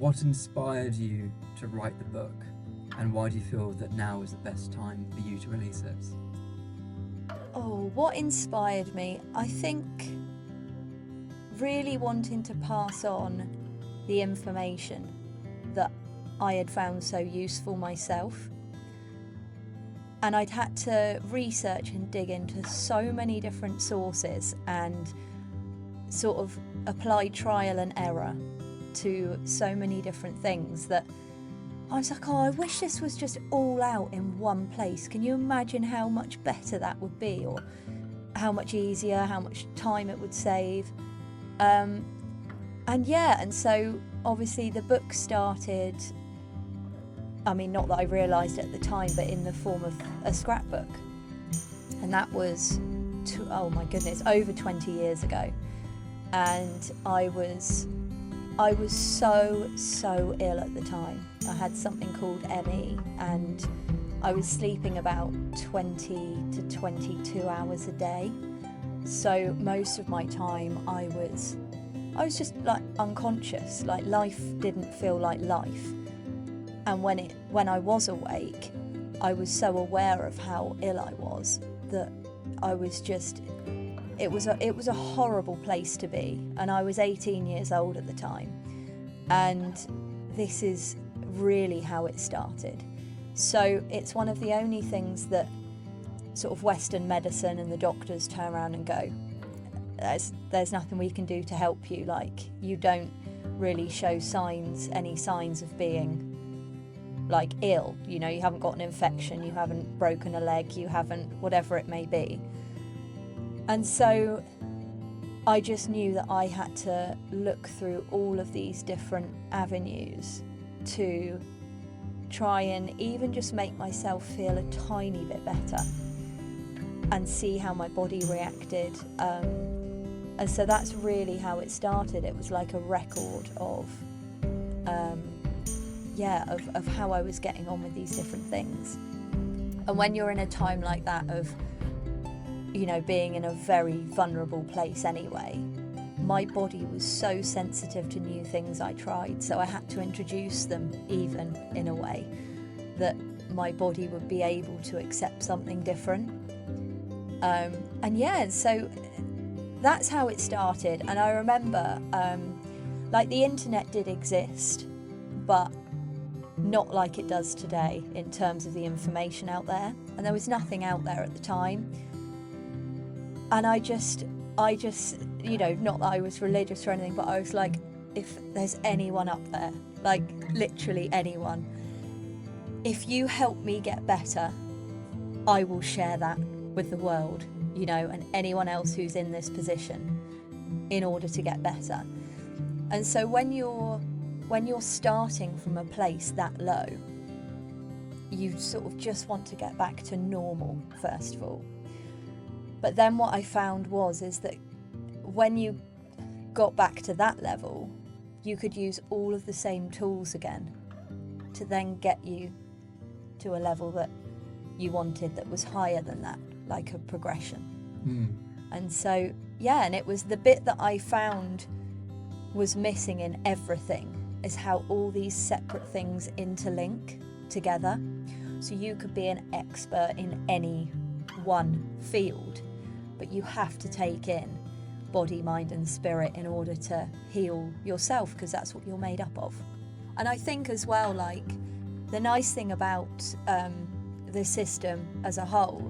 what inspired you to write the book, and why do you feel that now is the best time for you to release it? Oh, what inspired me? I think really wanting to pass on the information that I had found so useful myself. And I'd had to research and dig into so many different sources and sort of apply trial and error to so many different things that I was like, oh, I wish this was just all out in one place. Can you imagine how much better that would be, or how much easier, how much time it would save? And so obviously the book started, I mean, not that I realised it at the time, but in the form of a scrapbook. And that was, oh my goodness, over 20 years ago. And I was so ill at the time. I had something called ME, and I was sleeping about 20 to 22 hours a day. So most of my time I was just like unconscious, like life didn't feel like life. And when I was awake, I was so aware of how ill I was that I was just, it was a horrible place to be. And I was 18 years old at the time. And this is really how it started. So it's one of the only things that sort of Western medicine and the doctors turn around and go, there's nothing we can do to help you. Like, you don't really show any signs of being like ill, you know, you haven't got an infection, you haven't broken a leg, you haven't, whatever it may be. And so I just knew that I had to look through all of these different avenues to try and even just make myself feel a tiny bit better and see how my body reacted. And so that's really how it started. It was like a record of how I was getting on with these different things. And when you're in a time like that of, you know, being in a very vulnerable place anyway, my body was so sensitive to new things I tried, so I had to introduce them even in a way that my body would be able to accept something different. So that's how it started. And I remember, like, the internet did exist, but not like it does today in terms of the information out there. And there was nothing out there at the time. And I just, you know, not that I was religious or anything, but I was like, if there's anyone up there, like literally anyone, if you help me get better, I will share that with the world, you know, and anyone else who's in this position in order to get better. And so when you're starting from a place that low, you sort of just want to get back to normal, first of all. But then what I found is that when you got back to that level, you could use all of the same tools again to then get you to a level that you wanted that was higher than that, like a progression. And so, yeah, and it was the bit that I found was missing in everything, is how all these separate things interlink together. So you could be an expert in any one field, but you have to take in body, mind and spirit in order to heal yourself, because that's what you're made up of. And I think as well, like, the nice thing about the system as a whole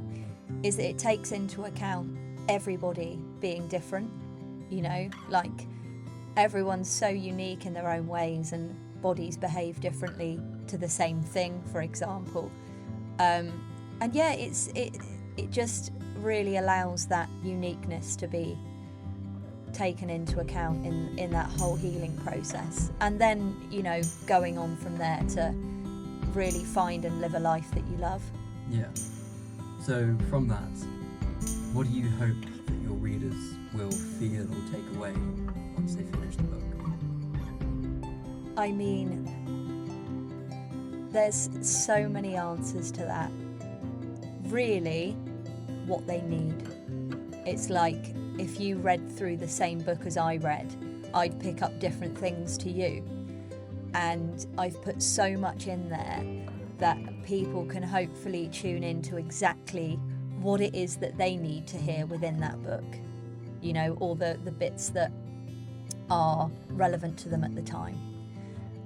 is that it takes into account everybody being different, you know, like everyone's so unique in their own ways, and bodies behave differently to the same thing, for example. It just really allows that uniqueness to be taken into account in that whole healing process. And then, you know, going on from there to really find and live a life that you love. Yeah. So from that, what do you hope that your readers will feel or take away once they finish the book? I mean, there's so many answers to that. Really, what they need. It's like if you read through the same book as I read, I'd pick up different things to you. and I've put so much in there that people can hopefully tune into exactly what it is that they need to hear within that book, you know, or the bits that are relevant to them at the time.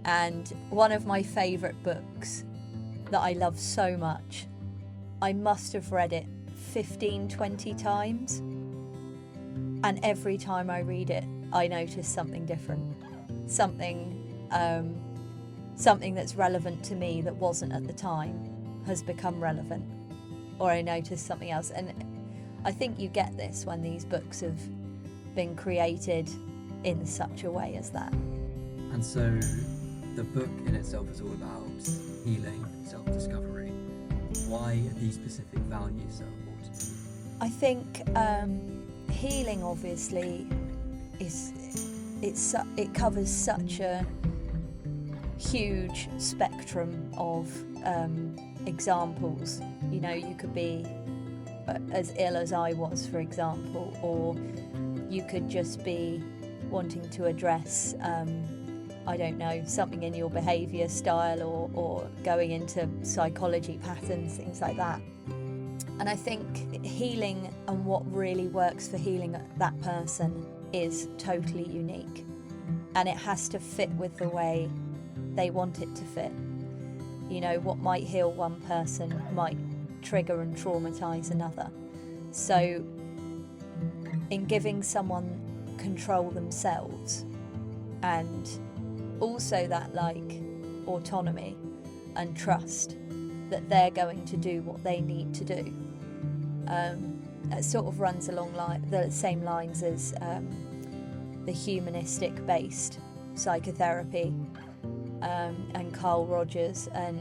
And one of my favourite books that I love so much, I must have read it 15-20 times, and every time I read it I notice something different, something that's relevant to me that wasn't at the time has become relevant, or I notice something else. And I think you get this when these books have been created in such a way as that. And so the book in itself is all about healing, self-discovery. Why are these specific values so important to you? I think healing obviously it covers such a huge spectrum of examples. You know, you could be as ill as I was, for example, or you could just be wanting to address I don't know, something in your behaviour style, or going into psychology patterns, things like that. And I think healing and what really works for healing that person is totally unique, and it has to fit with the way they want it to fit. You know, what might heal one person might trigger and traumatise another. So in giving someone control themselves, and also that like autonomy and trust that they're going to do what they need to do, it sort of runs along the same lines as the humanistic based psychotherapy, and Carl Rogers, and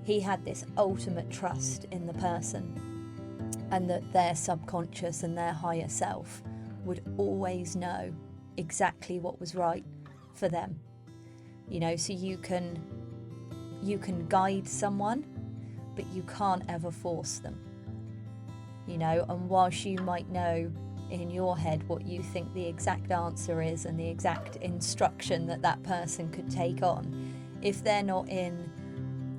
he had this ultimate trust in the person, and that their subconscious and their higher self would always know exactly what was right for them. You know, so you can guide someone, but you can't ever force them. You know, and whilst you might know in your head what you think the exact answer is and the exact instruction that person could take on, if they're not in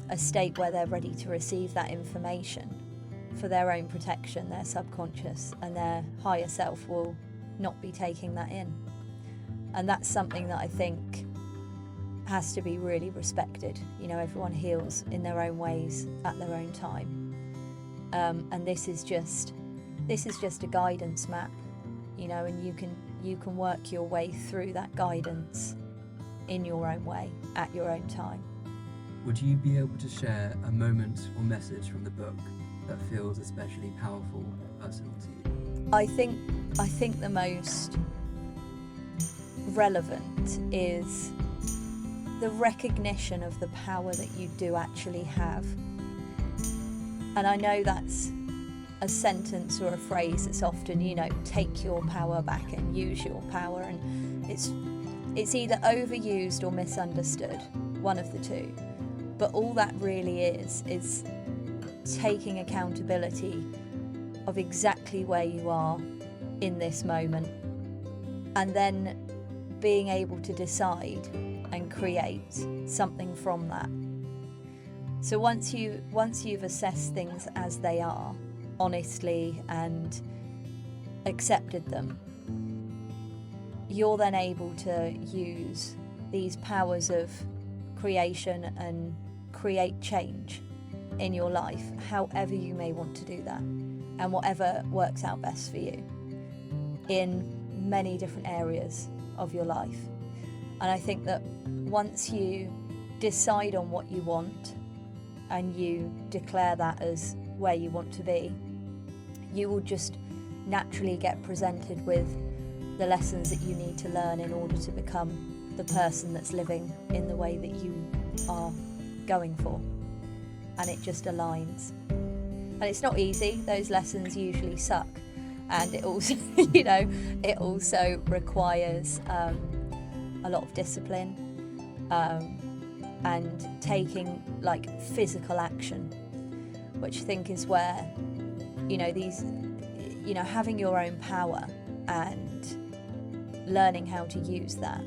a state where they're ready to receive that information for their own protection, their subconscious and their higher self will not be taking that in. And that's something that I think has to be really respected. You know, everyone heals in their own ways at their own time, and this is just a guidance map, you know, and you can work your way through that guidance in your own way at your own time. Would you be able to share a moment or message from the book that feels especially powerful or personal to you? I think the most relevant is the recognition of the power that you do actually have. And I know that's a sentence or a phrase that's often, you know, take your power back and use your power, and it's either overused or misunderstood, one of the two. But all that really is taking accountability of exactly where you are in this moment, and then being able to decide and create something from that. So once you've assessed things as they are, honestly, and accepted them, you're then able to use these powers of creation and create change in your life, however you may want to do that, and whatever works out best for you in many different areas of your life. And I think that once you decide on what you want and you declare that as where you want to be, you will just naturally get presented with the lessons that you need to learn in order to become the person that's living in the way that you are going for. And it just aligns. And it's not easy. Those lessons usually suck. And it also, you know, it also requires a lot of discipline, and taking like physical action, which I think is where, you know, these, you know, having your own power and learning how to use that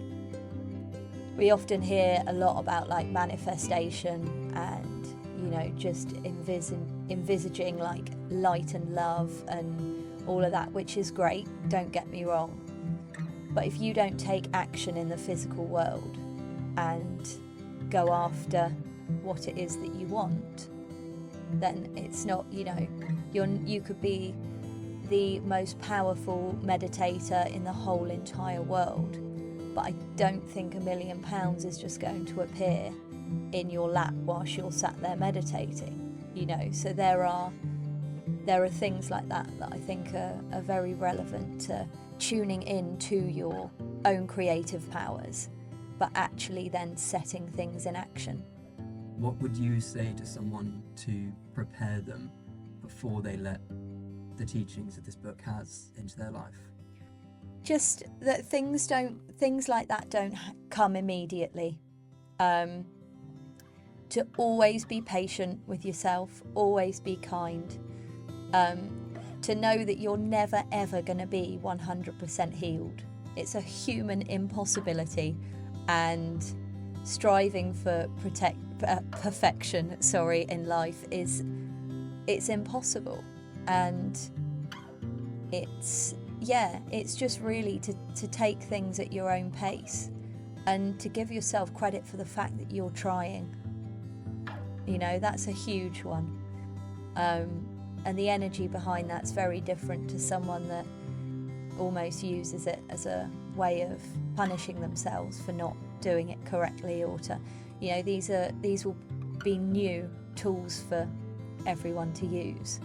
we often hear a lot about like manifestation and, you know, just envisaging like light and love and all of that, which is great, don't get me wrong. But if you don't take action in the physical world and go after what it is that you want, then it's not, you know, you could be the most powerful meditator in the whole entire world, but I don't think £1 million is just going to appear in your lap whilst you're sat there meditating, you know. So there are things like that I think are very relevant to tuning in to your own creative powers, but actually then setting things in action. What would you say to someone to prepare them before they let the teachings that this book has into their life? Just that things like that don't come immediately. To always be patient with yourself, always be kind. To know that you're never ever going to be 100% healed. It's a human impossibility, and striving for perfection in life it's impossible. And it's just really to take things at your own pace and to give yourself credit for the fact that you're trying. You know, that's a huge one. And the energy behind that's very different to someone that almost uses it as a way of punishing themselves for not doing it correctly, or to, you know, these will be new tools for everyone to use,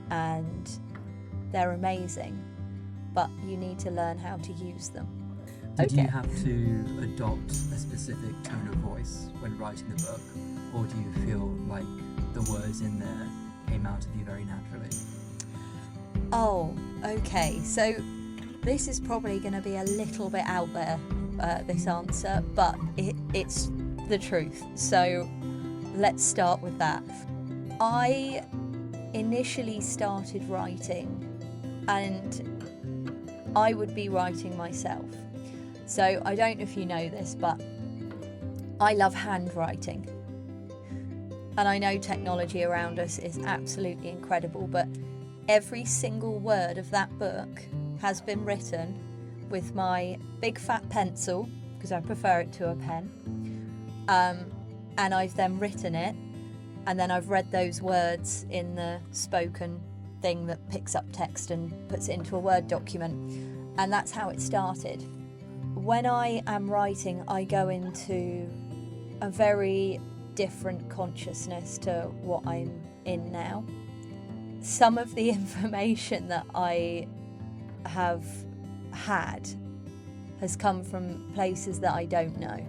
and they're amazing, but you need to learn how to use them. Did you have to adopt a specific tone of voice when writing the book, or do you feel like the words in there came out of you very naturally? Oh, okay. So this is probably going to be a little bit out there, this answer, but it's the truth. So let's start with that. I initially started writing, and I would be writing myself. So I don't know if you know this, but I love handwriting. And I know technology around us is absolutely incredible, but every single word of that book has been written with my big fat pencil, because I prefer it to a pen. And I've then written it, and then I've read those words in the spoken thing that picks up text and puts it into a Word document. And that's how it started. When I am writing, I go into a very different consciousness to what I'm in now. Some of the information that I have had has come from places that I don't know.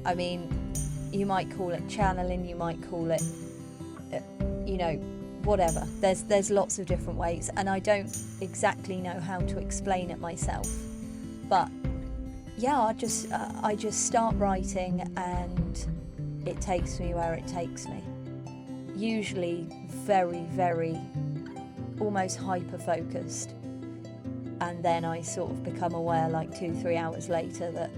I mean, you might call it channeling, you might call it, you know, whatever. There's lots of different ways, and I don't exactly know how to explain it myself. But yeah, I just start writing, and it takes me where it takes me. Usually very, very almost hyper-focused. And then I sort of become aware like 2-3 hours later that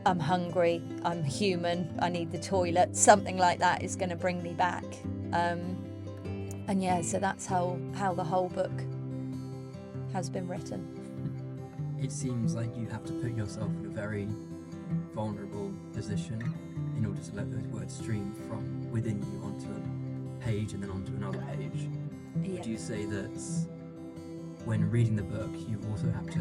I'm hungry, I'm human, I need the toilet, something like that is going to bring me back. And yeah, so that's how the whole book has been written. It seems like you have to put yourself in a very vulnerable position in order to let those words stream from within you onto a page and then onto another page. Yeah. Would you say that when reading the book, you also have to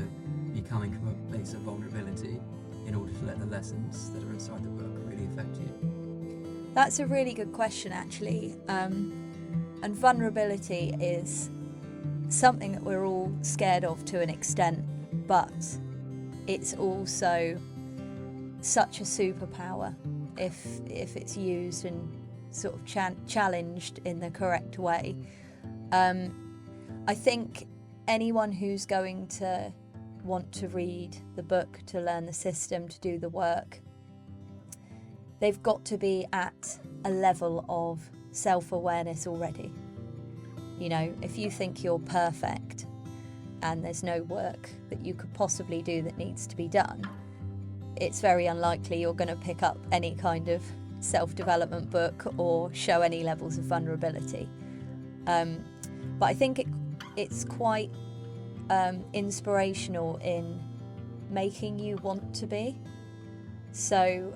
be coming from a place of vulnerability in order to let the lessons that are inside the book really affect you? That's a really good question, actually. And vulnerability is something that we're all scared of to an extent, but it's also such a superpower if it's used and sort of challenged in the correct way. I think anyone who's going to want to read the book, to learn the system, to do the work, they've got to be at a level of self-awareness already. You know, if you think you're perfect and there's no work that you could possibly do that needs to be done, it's very unlikely you're going to pick up any kind of self-development book or show any levels of vulnerability. But I think it's quite inspirational in making you want to be. So,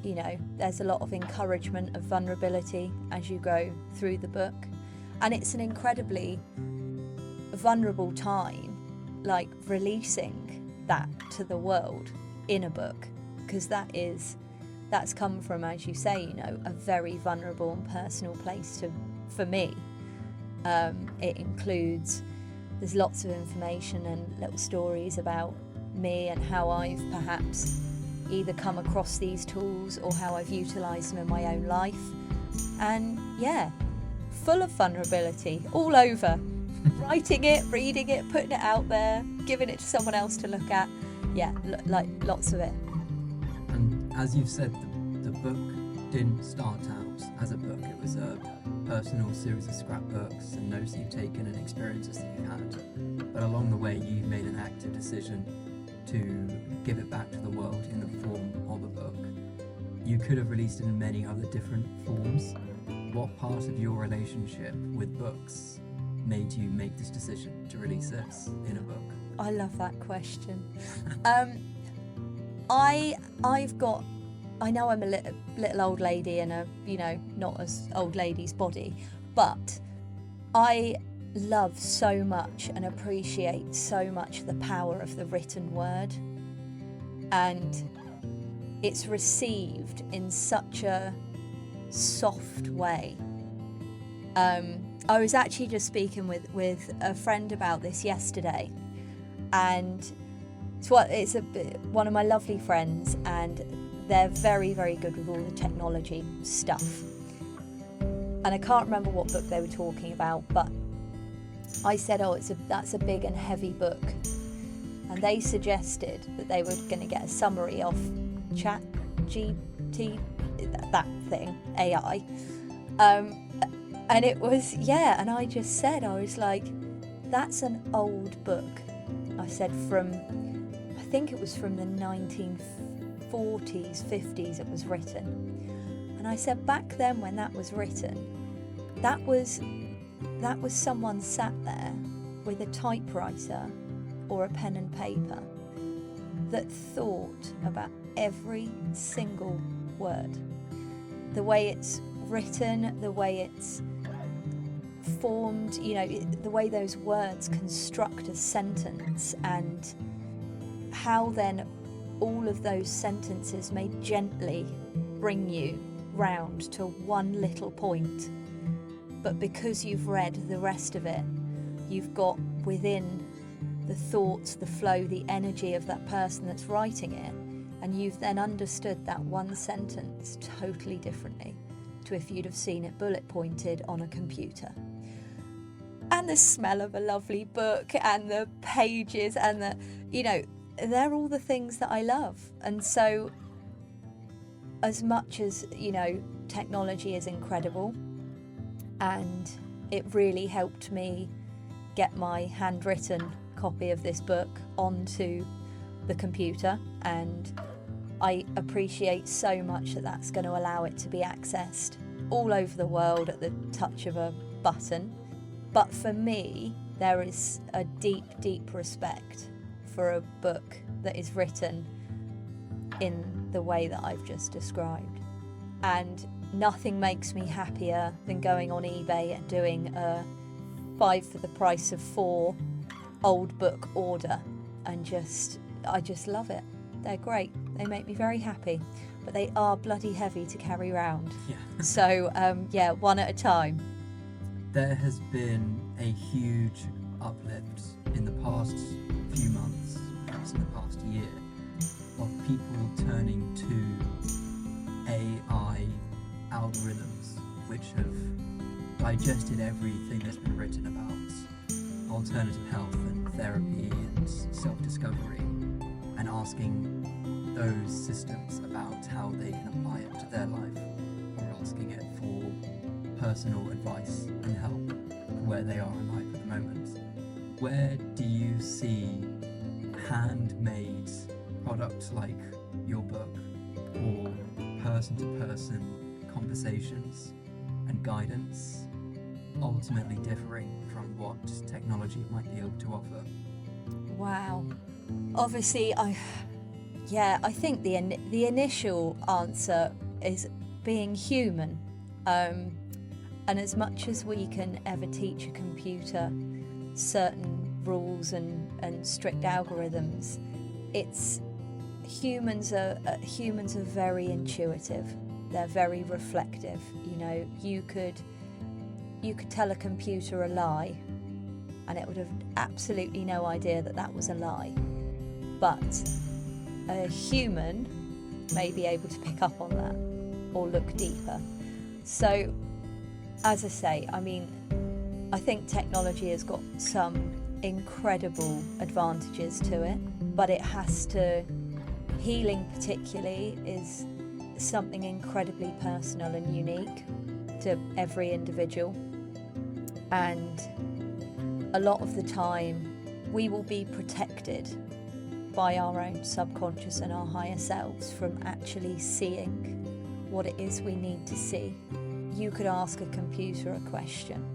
you know, there's a lot of encouragement of vulnerability as you go through the book. And it's an incredibly vulnerable time, like releasing that to the world in a book, because that's come from, as you say, you know, a very vulnerable and personal place for me. It includes, there's lots of information and little stories about me and how I've perhaps either come across these tools or how I've utilised them in my own life. And yeah, full of vulnerability all over. Writing it, reading it, putting it out there, giving it to someone else to look at. Yeah, like lots of it. And as you've said, the book didn't start out as a book. It was a personal series of scrapbooks and notes you've taken and experiences that you've had. But along the way, you've made an active decision to give it back to the world in the form of a book. You could have released it in many other different forms. What part of your relationship with books made you make this decision to release it in a book? I love that question. I know I'm a little old lady in a, you know, not as old lady's body, but I love so much and appreciate so much the power of the written word, and it's received in such a soft way. I was actually just speaking with a friend about this yesterday, and it's one of my lovely friends, and they're very, very good with all the technology stuff. And I can't remember what book they were talking about, but I said, that's a big and heavy book. And they suggested that they were going to get a summary off ChatGPT, that thing, AI. And it was, and I just said, I was like, that's an old book. I said I think it was from the 1940s, 50s it was written. And I said, back then when that was written, that was someone sat there with a typewriter or a pen and paper that thought about every single word. The way it's written, the way it's formed, you know, the way those words construct a sentence, and how then all of those sentences may gently bring you round to one little point. But because you've read the rest of it, you've got within the thoughts, the flow, the energy of that person that's writing it, and you've then understood that one sentence totally differently to if you'd have seen it bullet pointed on a computer. And the smell of a lovely book and the pages and the, you know, they're all the things that I love. And so as much as, you know, technology is incredible, and it really helped me get my handwritten copy of this book onto the computer, and I appreciate so much that that's going to allow it to be accessed all over the world at the touch of a button. But for me, there is a deep, deep respect for a book that is written in the way that I've just described. And nothing makes me happier than going on eBay and doing a 5 for the price of 4 old book order, and I just love it. They're great. They make me very happy, but they are bloody heavy to carry around. Yeah. So one at a time. There has been a huge uplift in the past few months, perhaps in the past year, of people turning to AI algorithms which have digested everything that's been written about alternative health and therapy and self-discovery, and asking those systems about how they can apply it to their life, or asking it for personal advice and help where they are in life at the moment. Where do you see handmade product like your book, or person-to-person conversations and guidance, ultimately differing from what technology might be able to offer? Wow. Obviously, I think the initial answer is being human. And as much as we can ever teach a computer certain rules and strict algorithms, humans are very intuitive. They're very reflective. You could tell a computer a lie, and it would have absolutely no idea that was a lie. But a human may be able to pick up on that or look deeper. So, as I say, I think technology has got some incredible advantages to it, but healing particularly is something incredibly personal and unique to every individual. And a lot of the time we will be protected by our own subconscious and our higher selves from actually seeing what it is we need to see. You could ask a computer a question,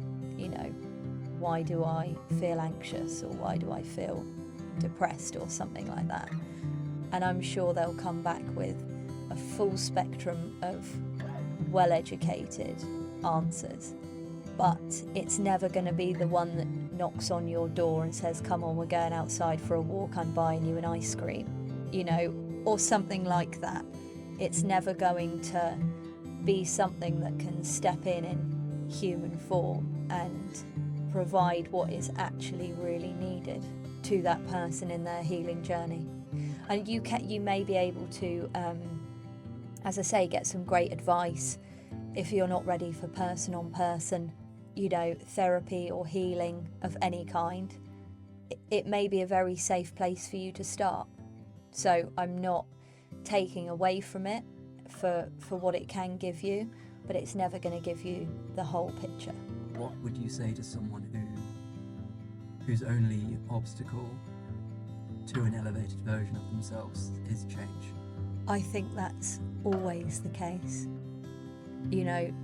why do I feel anxious, or why do I feel depressed, or something like that, and I'm sure they'll come back with a full spectrum of well-educated answers. But it's never going to be the one that knocks on your door and says, come on, we're going outside for a walk, I'm buying you an ice cream, or something like that. It's never going to be something that can step in human form and provide what is actually really needed to that person in their healing journey. And you may be able to, as I say, get some great advice if you're not ready for person-on-person, therapy or healing of any kind. It may be a very safe place for you to start. So I'm not taking away from it for what it can give you, but it's never going to give you the whole picture. What would you say to someone whose only obstacle to an elevated version of themselves is change? I think that's always the case.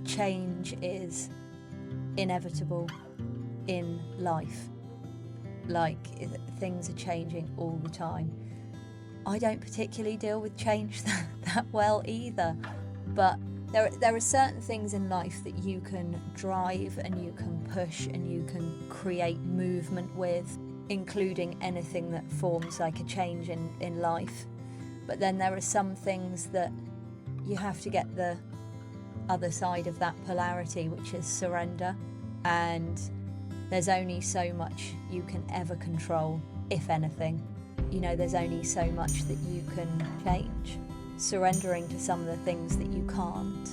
Change is inevitable in life. Things are changing all the time. I don't particularly deal with change that well either, but there are certain things in life that you can drive and you can push and you can create movement with, including anything that forms like a change in life. But then there are some things that you have to get the other side of that polarity, which is surrender. And there's only so much you can ever control, if anything. There's only so much that you can change. Surrendering to some of the things that you can't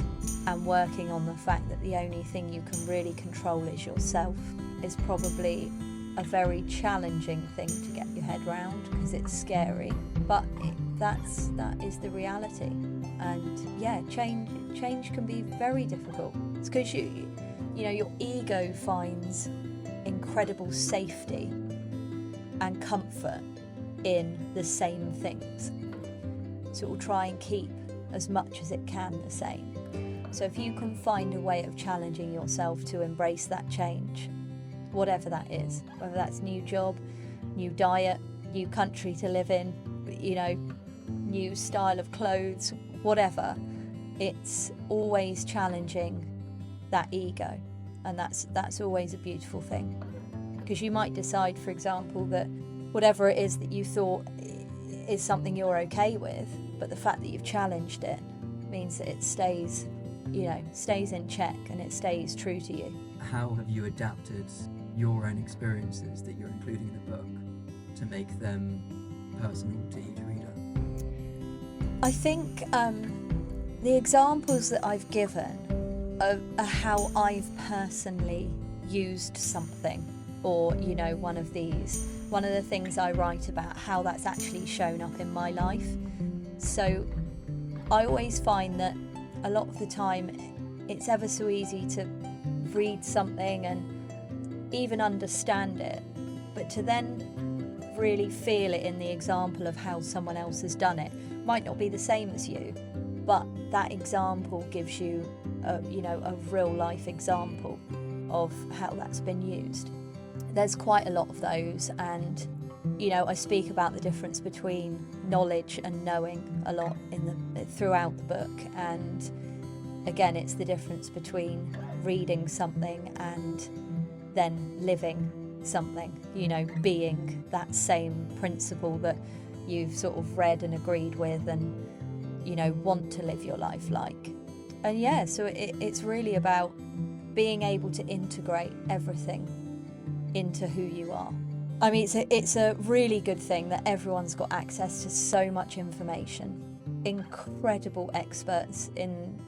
and working on the fact that the only thing you can really control is yourself is probably a very challenging thing to get your head round, because it's scary, but that is the reality. And yeah, change can be very difficult. It's because your ego finds incredible safety and comfort in the same things, so it will try and keep as much as it can the same. So if you can find a way of challenging yourself to embrace that change, whatever that is, whether that's new job, new diet, new country to live in, new style of clothes, whatever, it's always challenging that ego. And that's always a beautiful thing, because you might decide, for example, that whatever it is that you thought is something you're okay with, but the fact that you've challenged it means that it stays in check and it stays true to you. How have you adapted your own experiences that you're including in the book to make them personal to each reader? I think the examples that I've given are how I've personally used something, or one of the things I write about, how that's actually shown up in my life. So I always find that a lot of the time it's ever so easy to read something and even understand it, but to then really feel it in the example of how someone else has done it. Might not be the same as you, but that example gives you a real life example of how that's been used. There's quite a lot of those, and I speak about the difference between knowledge and knowing a lot throughout the book, and again, it's the difference between reading something and then living something, being that same principle that you've sort of read and agreed with and want to live your life like. And so it's really about being able to integrate everything into who you are. I mean, it's a really good thing that everyone's got access to so much information. Incredible experts in,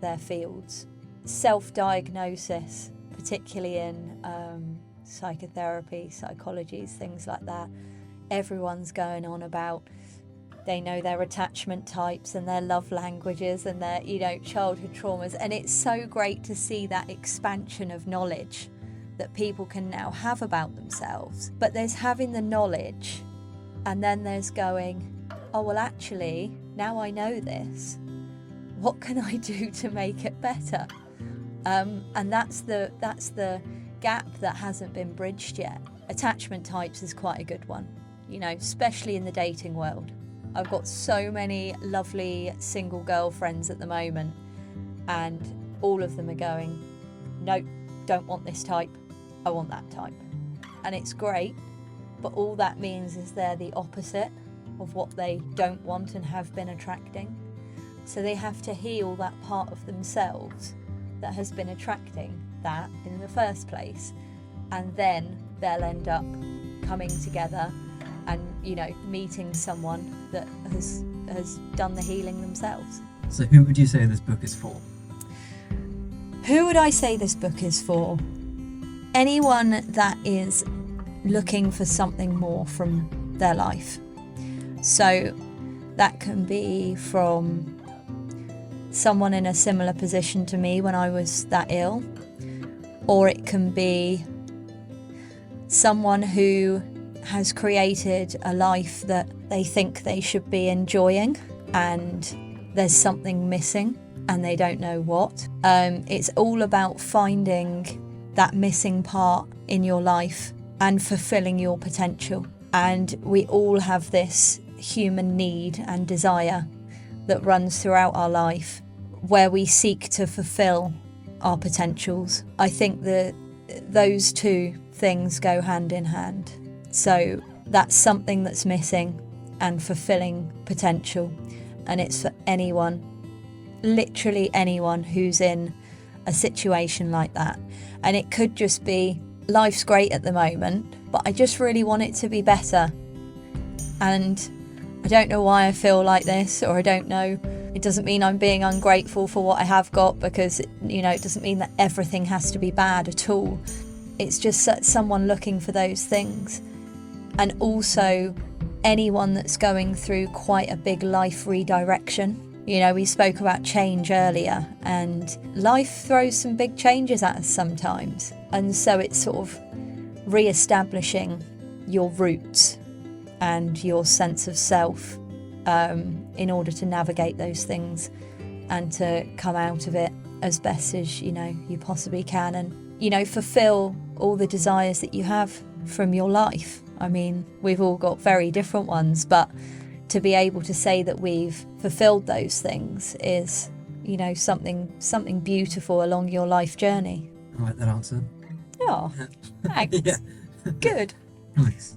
their fields. Self-diagnosis, particularly in psychotherapy, psychologies, things like that. Everyone's going on about, they know their attachment types and their love languages and their, childhood traumas. And it's so great to see that expansion of knowledge that people can now have about themselves. But there's having the knowledge, and then there's going, oh, well, actually, now I know this, what can I do to make it better? And that's the gap that hasn't been bridged yet. Attachment types is quite a good one, especially in the dating world. I've got so many lovely single girlfriends at the moment, and all of them are going, nope, don't want this type, I want that type. And it's great, but all that means is they're the opposite of what they don't want and have been attracting. So they have to heal that part of themselves that has been attracting that in the first place, and then they'll end up coming together and meeting someone that has done the healing themselves. So who would you say this book is for? Who would I say this book is for? Anyone that is looking for something more from their life. So that can be from someone in a similar position to me when I was that ill, or it can be someone who has created a life that they think they should be enjoying and there's something missing and they don't know what. It's all about finding that missing part in your life and fulfilling your potential. And we all have this human need and desire that runs throughout our life where we seek to fulfill our potentials. I think that those two things go hand in hand. So that's something that's missing and fulfilling potential. And it's for anyone, literally anyone who's in a situation like that. And it could just be, life's great at the moment, but I just really want it to be better. And I don't know why I feel like this, or I don't know. It doesn't mean I'm being ungrateful for what I have got, because, it doesn't mean that everything has to be bad at all. It's just someone looking for those things. And also anyone that's going through quite a big life redirection. We spoke about change earlier, and life throws some big changes at us sometimes. And so it's sort of re-establishing your roots and your sense of self in order to navigate those things and to come out of it as best as, you possibly can, and, fulfill all the desires that you have from your life. I mean, we've all got very different ones, but to be able to say that we've fulfilled those things is, something beautiful along your life journey. I like that answer. Oh, thanks. Yeah. Good. Nice.